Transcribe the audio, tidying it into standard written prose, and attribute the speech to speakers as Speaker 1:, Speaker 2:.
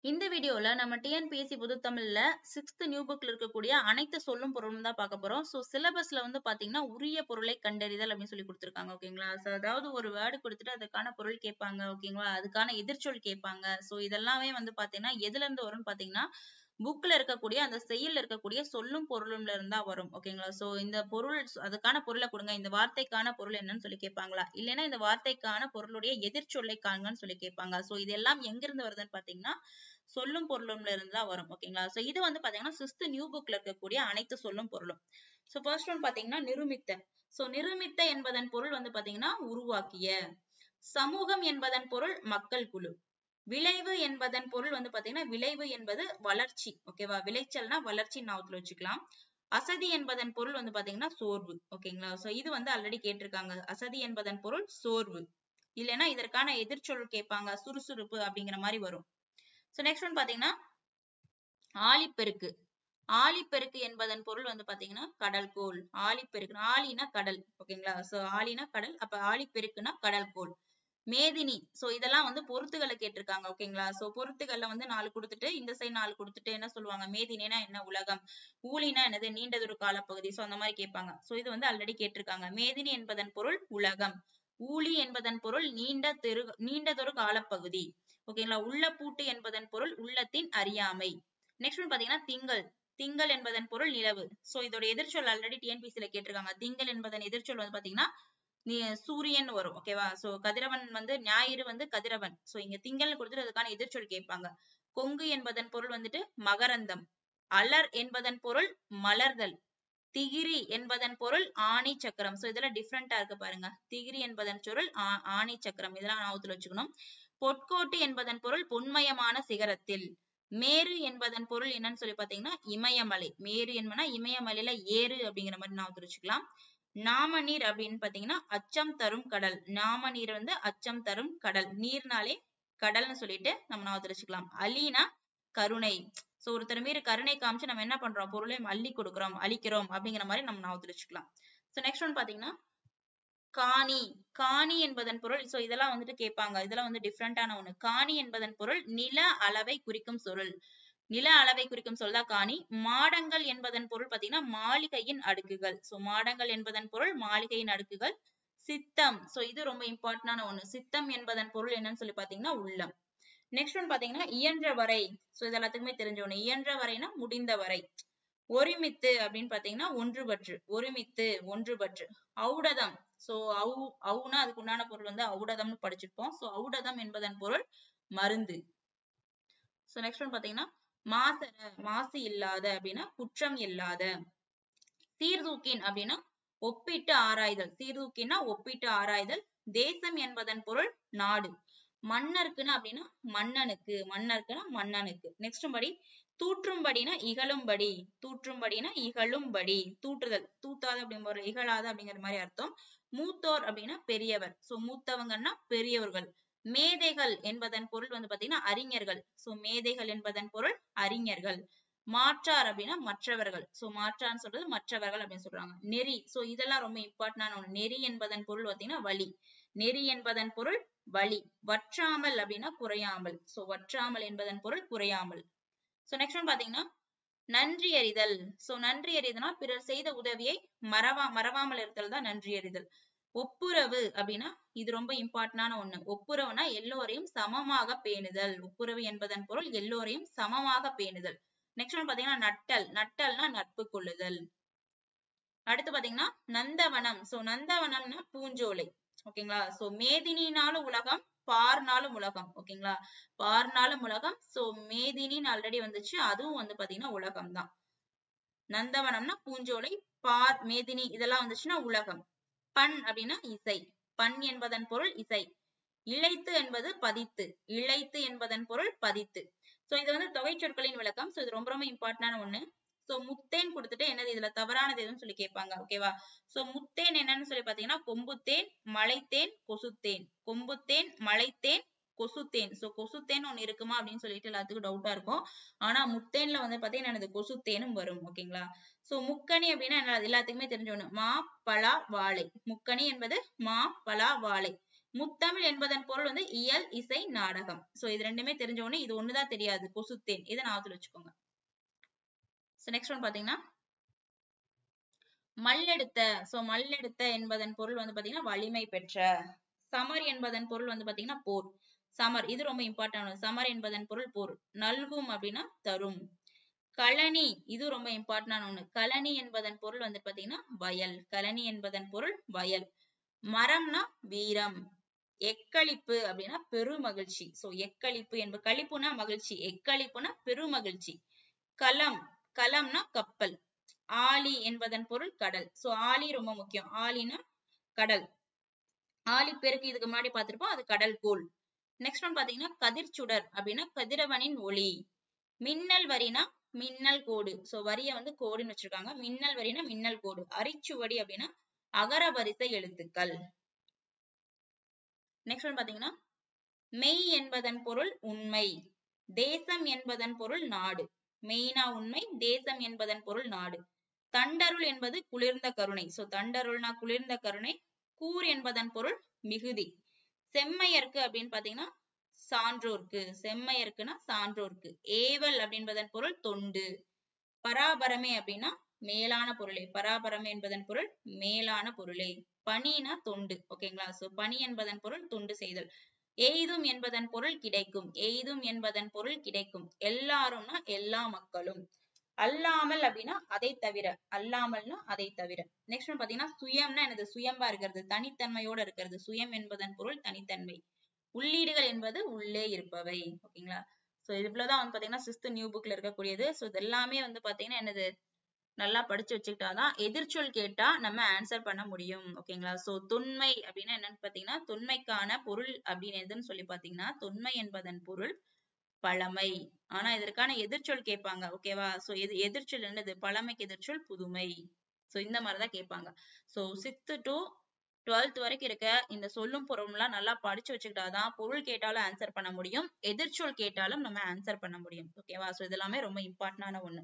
Speaker 1: இந்த வீடியோல நம்ம டிஎன்பிஎஸ்சி பொதுத்தமிழ்ல 6th நியூ புக்ல இருக்கக்கூடிய அனைத்து சொல்லும் பொருளும் தான் பார்க்க போறோம். ஸோ சிலபஸ்ல வந்து பாத்தீங்கன்னா உரிய பொருளை கண்டறிதல் அப்படின்னு சொல்லி கொடுத்துருக்காங்க. ஓகேங்களா? ஸோ அதாவது ஒரு வேர்டு கொடுத்துட்டு அதுக்கான பொருள் கேட்பாங்க. ஓகேங்களா? அதுக்கான எதிர்ச்சொல் கேட்பாங்க. ஸோ இதெல்லாமே வந்து பாத்தீங்கன்னா எதுல இருந்து வரும்னு பாத்தீங்கன்னா புக்ல இருக்கக்கூடிய அந்த செய்யுள்ல இருக்கக்கூடிய சொல்லும் பொருளும்ல இருந்தா வரும். ஓகேங்களா? சோ இந்த பொருள் அதுக்கான பொருளை கொடுங்க, இந்த வார்த்தைக்கான பொருள் என்னன்னு சொல்லி கேட்பாங்களா, இல்லைன்னா இந்த வார்த்தைக்கான பொருளுடைய எதிர்ச்சொல்லை காண்கன்னு சொல்லி கேட்பாங்க. சோ இது எல்லாம் எங்க இருந்து வருதுன்னு பாத்தீங்கன்னா சொல்லும் பொருளும்ல இருந்து தான் வரும். ஓகேங்களா? சோ இது வந்து பாத்தீங்கன்னா 6th நியூ புக்ல இருக்கக்கூடிய அனைத்து சொல்லும் பொருளும். சோ ஃபர்ஸ்ட் ஒன் பாத்தீங்கன்னா நிருமித்த. சோ நிருமித்த என்பதன் பொருள் வந்து பாத்தீங்கன்னா உருவாக்கிய. சமூகம் என்பதன் பொருள் மக்கள் குழு. விளைவு என்பதன் பொருள் வந்து பாத்தீங்கன்னா விளைவு என்பது வளர்ச்சி. ஓகேவா? விளைச்சல்னா வளர்ச்சி ஞாபகத்துல வச்சுக்கலாம். அசதி என்பதன் பொருள் வந்து பாத்தீங்கன்னா சோர்வு. ஓகேங்களா? சோ இது வந்து ஆல்ரெடி கேட்டிருக்காங்க. அசதி என்பதன் பொருள் சோர்வு. இல்லைன்னா இதற்கான எதிர்ச்சொல் கேட்பாங்க, சுறுசுறுப்பு அப்படிங்கிற மாதிரி வரும். சோ நெக்ஸ்ட் ஒன் பாத்தீங்கன்னா ஆழிப்பெருக்கு. ஆழிப்பெருக்கு என்பதன் பொருள் வந்து பாத்தீங்கன்னா கடல்கோள். ஆழிப்பெருக்கு, ஆழினா கடல். ஓகேங்களா? சோ ஆழினா கடல், அப்ப ஆழிப்பெருக்குனா கடல்கோள். மேதினி. சோ இதெல்லாம் வந்து பொருத்துகளை கேட்டிருக்காங்க. ஓகேங்களா? சோ பொருத்துகள்ல வந்து 4 கொடுத்துட்டு இந்த சைடு 4 கொடுத்துட்டு என்ன சொல்லுவாங்க, மேதினினா என்ன, உலகம். ஊழினா என்னது, நீண்டதொரு காலப்பகுதி. சோ அந்த மாதிரி கேட்பாங்க. சோ இது வந்து ஆல்ரெடி கேட்டிருக்காங்க. மேதினி என்பதன் பொருள் உலகம். ஊழி என்பதன் பொருள் நீண்டதொரு காலப்பகுதி. ஓகேங்களா? உள்ள பூட்டு என்பதன் பொருள் உள்ளத்தின் அறியாமை. நெக்ஸ்ட் ஒன் பாத்தீங்கன்னா திங்கள். திங்கள் என்பதன் பொருள் நிலவு. சோ இதோட எதிர்ச்சொல் ஆல்ரெடி டிஎன்பிசில கேட்டிருக்காங்க. திங்கள் என்பதன் எதிர்ச்சொல் வந்து பாத்தீங்கன்னா சூரியன் வரும். ஓகேவா? சோ கதிரவன் வந்து ஞாயிறு வந்து கதிரவன். சோ இங்க திங்கள் கொடுத்துட்டு அதுக்கான எதிர்ச்சொல் கேட்பாங்க. கொங்கு என்பதன் பொருள் வந்துட்டு மகரந்தம். அலர் என்பதன் பொருள் மலர்தல். திகிரி என்பதன் பொருள் ஆணி சக்கரம். சோ இதெல்லாம் டிஃப்ரெண்டா இருக்கு பாருங்க. திகிரி என்பதன் பொருள் ஆணி சக்கரம். இதெல்லாம் ஞாபகத்துல வச்சுக்கணும். பொற்கோட்டு என்பதன் பொருள் பொன்மயமான சிகரத்தில். மேரு என்பதன் பொருள் என்னன்னு சொல்லி பாத்தீங்கன்னா இமயமலை. மேரு என்பனா இமயமலையில ஏறு அப்படிங்கிற மாதிரி ஞாபகத்துல வச்சுக்கலாம். நாமநீர் அப்படின்னு பாத்தீங்கன்னா அச்சம் தரும் கடல். நாமநீர் வந்து அச்சம் தரும் கடல். நீர்னாலே கடல்னு சொல்லிட்டு நம்ம ஞாபகத்துல வச்சுக்கலாம். அலினா கருணை. சோ ஒருத்தர் மீது கருணை காமிச்சு நம்ம என்ன பண்றோம், பொருளை அள்ளி கொடுக்கிறோம், அழிக்கிறோம் அப்படிங்கிற மாதிரி நம்ம ஞாபகத்துல வச்சுக்கலாம். சோ நெக்ஸ்ட் ஒன் பாத்தீங்கன்னா காணி. காணி என்பதன் பொருள், சோ இதெல்லாம் வந்துட்டு கேட்பாங்க. இதெல்லாம் வந்து டிஃப்ரெண்டான ஒண்ணு. காணி என்பதன் பொருள் நில அளவை குறிக்கும் சொல். நில அளவை குறிக்கும் சொல் தான் காணி. மாடங்கள் என்பதன் பொருள் பாத்தீங்கன்னா மாளிகையின் அடுக்குகள். சோ மாடங்கள் என்பதன் பொருள் மாளிகையின் அடுக்குகள். சித்தம். சோ இது ரொம்ப இம்பார்ட்டன்டான ஒண்ணு. சித்தம் என்பதன் பொருள் என்னன்னு சொல்லி பாத்தீங்கன்னா உள்ளம். நெக்ஸ்ட் ஒன் பாத்தீங்கன்னா இயன்ற வரை. சோ இது எல்லாத்துக்குமே தெரிஞ்ச ஒண்ணு. இயன்ற வரைனா முடிந்த வரை. ஒருமித்து அப்படின்னு பாத்தீங்கன்னா ஒன்றுபற்று. ஒருமித்து, ஒன்றுபற்று. ஔடதம். சோ அவுனா அதுக்கு உண்டான பொருள் வந்து ஔடதம்னு படிச்சிருப்போம். சோ ஔடதம் என்பதன் பொருள் மருந்து. சோ நெக்ஸ்ட் ஒன் பாத்தீங்கன்னா மாசற, மாசு இல்லாத அப்படின்னா குற்றம் இல்லாத. சீர்தூக்கின் அப்படின்னா ஒப்பிட்டு ஆராய்தல். சீர்தூக்கின்னா ஒப்பிட்டு ஆராய்தல். தேசம் என்பதன் பொருள் நாடு. மன்னருக்குன்னா அப்படின்னா மன்னனுக்கு. மன்னருக்குன்னா மன்னனுக்கு. நெக்ஸ்ட் படி தூற்றும்படினா இகழும்படி. தூற்றும்படினா இகழும்படி. தூற்றுதல், தூத்தாத அப்படிங்கிற இகழாத அப்படிங்கிற மாதிரி அர்த்தம். மூத்தோர் அப்படின்னா பெரியவர். சோ மூத்தவங்கன்னா பெரியவர்கள். மேதைகள் என்பதன் பொருள் வந்து பாத்தீங்கன்னா அறிஞர்கள். சோ மேதைகள் என்பதன் பொருள் அறிஞர்கள். மாற்றார் அப்படின்னா மற்றவர்கள். சோ மாற்றார்னு சொல்றது மற்றவர்கள் அப்படின்னு சொல்றாங்க. நெறி. சோ இதெல்லாம் ரொம்ப இம்பார்ட்டன்டான ஒண்ணு. நெறி என்பதன் பொருள் பாத்தீங்கன்னா வழி. நெறி என்பதன் பொருள் வழி. வற்றாமல் அப்படின்னா குறையாமல். சோ வற்றாமல் என்பதன் பொருள் குறையாமல். சோ நெக்ஸ்ட் ஒன் பாத்தீங்கன்னா நன்றி அறிதல். சோ நன்றி அறிதல்னா பிறர் செய்த உதவியை மறவாமல் இருத்தல் தான் நன்றி அறிதல். ஒப்புரவு அப்படின்னா இது ரொம்ப இம்பார்ட்டன்டான ஒண்ணு. ஒப்புரவுனா எல்லோரையும் சமமாக பேணுதல். ஒப்புரவு என்பதன் பொருள் எல்லோரையும் சமமாக பேணுதல். நெக்ஸ்ட் ஒன் பாத்தீங்கன்னா நட்டல். நட்டல்னா நட்பு கொள்ளுதல். அடுத்து பாத்தீங்கன்னா நந்தவனம். சோ நந்தவனம்னா பூஞ்சோலை. ஓகேங்களா? சோ மேதினினாலும் உலகம், பார்னாலும் உலகம். ஓகேங்களா? பார்னாலும் உலகம். சோ மேதினின்னு ஆல்ரெடி வந்துச்சு, அதுவும் வந்து பாத்தீங்கன்னா உலகம் தான். நந்தவனம்னா பூஞ்சோலை, பார், மேதினி இதெல்லாம் வந்துச்சுன்னா உலகம். பண் அப்படின்னா இசை. பண் என்பதன் பொருள் இசை. இழைத்து என்பது பதித்து. இழைத்து என்பதன் பொருள் பதித்து. சோ இது வந்து தொகை சொற்களின் விளக்கம். சோ இது ரொம்ப ரொம்ப இம்பார்ட்டன்டான ஒண்ணு. சோ முத்தேன் கொடுத்துட்டு என்னது இதுல தவறானது எதுன்னு சொல்லி கேட்பாங்க. ஓகேவா? சோ முத்தேன் என்னன்னு சொல்லி பாத்தீங்கன்னா கொம்புத்தேன், மலைத்தேன், கொசுத்தேன். கொம்புத்தேன், மலைத்தேன், கொசுத்தேன். சோ கொசுத்தேன் ஒண்ணு இருக்குமா அப்படின்னு சொல்லிட்டு எல்லாத்துக்கும் டவுட்டா இருக்கும். ஆனா முத்தேன்ல வந்து பாத்தீங்கன்னா என்னது கொசுத்தேனும் வரும். ஓகேங்களா? சோ முக்கணி அப்படின்னா என்ன, எல்லாத்துக்குமே தெரிஞ்ச ஒண்ணு. மா, பலா, வாழை. முக்கணி என்பது மா, பலா, வாழை. முத்தமிழ் என்பதன் பொருள் வந்து இயல், இசை, நாடகம். சோ இது ரெண்டுமே தெரிஞ்ச உடனே இது ஒண்ணுதான் தெரியாது, கொசுத்தேன். இதை ஞாபகத்துல வச்சுக்கோங்க. நெக்ஸ்ட் ஒன் பாத்தீங்கன்னா மல்லெடுத்த. சோ மல்லெடுத்த என்பதன் பொருள் வந்து பாத்தீங்கன்னா வலிமை பெற்ற. சமர் என்பதன் பொருள் வந்து பாத்தீங்கன்னா போர். சமர் இது ரொம்ப இம்பார்ட்டன்ட். சமர் என்பதன் பொருள் போர். நல்கும் அப்படின்னா தரும். களனி இது ரொம்ப இம்பார்ட்டன்டான ஒண்ணு. களனி என்பதன் பொருள் வந்து பாத்தீங்கன்னா வயல். களனி என்பதன் பொருள் வயல். மரம்னா வீரம். எக்களிப்பு அப்படின்னா பெருமகிழ்ச்சி. சோ எக்களிப்பு என்பது களிப்புனா மகிழ்ச்சி, எக்களிப்புனா பெருமகிழ்ச்சி. களம். களம்னா கப்பல். ஆழி என்பதன் பொருள் கடல். சோ ஆழி ரொம்ப முக்கியம். ஆழினா கடல். ஆழிப்பெருக்கு இதுக்கு முன்னாடி பார்த்திருப்போம், அது கடல் கோள். நெக்ஸ்ட் ஒன் பாத்தீங்கன்னா கதிர்ச்சுடர் அப்படின்னா கதிரவனின் ஒளி. மின்னல் வரினா மின்னல் கோடு. சோ வரிய வந்து கோடுன்னு வச்சிருக்காங்க. மின்னல் வரினா மின்னல் கோடு. அரிச்சுவடி அப்படின்னா அகர வரிசை எழுத்துக்கள். நெக்ஸ்ட் ஒன் பாத்தீங்கன்னா மெய் என்பதன் பொருள் உண்மை. தேசம் என்பதன் பொருள் நாடு. மெய்னா உண்மை, தேசம் என்பதன் பொருள் நாடு. தண்டருள் என்பது குளிர்ந்த கருணை. சோ தண்டருள்னா குளிர்ந்த கருணை. கூர் என்பதன் பொருள் மிகுதி. செம்மையர்க்கு அப்படின்னு பாத்தீங்கன்னா சான்றோர்க்கு. செம்மையர்க்குன்னா சான்றோர்க்கு. ஏவல் அப்படின்பதன் பொருள் தொண்டு. பராபரமே அப்படின்னா மேலான பொருளே. பராபரமே என்பதன் பொருள் மேலான பொருளே. பணினா தொண்டு. ஓகேங்களா? சோ பணி என்பதன் பொருள் தொண்டு செய்தல். எய்தும் என்பதன் பொருள் கிடைக்கும். எய்தும் என்பதன் பொருள் கிடைக்கும். எல்லாரும்னா எல்லா மக்களும். அல்லாமல் அப்படின்னா அதை தவிர. அல்லாமல்னா அதை தவிர. நெக்ஸ்ட் ஒன் பாத்தீங்கன்னா சுயம்னா என்னது? சுயம்பா இருக்கிறது, தனித்தன்மையோட இருக்கிறது. சுயம் என்பதன் பொருள் தனித்தன்மை. உள்ளீடுகள் என்பது உள்ளே இருப்பவை. ஓகேங்களா? சோ இவ்வளவுதான் வந்து பாத்தீங்கன்னா 6th நியூ புக்ல இருக்கக்கூடியது. சோ இது எல்லாமே வந்து பாத்தீங்கன்னா என்னது, நல்லா படிச்சு வச்சுக்கிட்டாதான் எதிர்ச்சொல் கேட்டா நம்ம ஆன்சர் பண்ண முடியும். ஓகேங்களா? சோ தொன்மை அப்படின்னா என்னன்னு பாத்தீங்கன்னா தொன்மைக்கான பொருள் அப்படின்னு எதுன்னு சொல்லி பாத்தீங்கன்னா தொன்மை என்பதன் பொருள் பழமை. ஆனா இதற்கான எதிர்ச்சொல் கேட்பாங்க. ஓகேவா? சோ எதிர்ச்சொல் என்னது? பழமைக்கு எதிர்ச்சொல் புதுமை. சோ இந்த மாதிரிதான் கேட்பாங்க. சோ 6th to 12th வரைக்கும் இருக்க இந்த சொல்லும் பொருள்லாம் நல்லா படிச்சு வச்சுக்கிட்டாதான் பொருள் கேட்டாலும் ஆன்சர் பண்ண முடியும், எதிர்ச்சொல் கேட்டாலும் நம்ம ஆன்சர் பண்ண முடியும். ஓகேவா? சோ இதெல்லாமே ரொம்ப இம்பார்ட்டன்டான ஒண்ணு.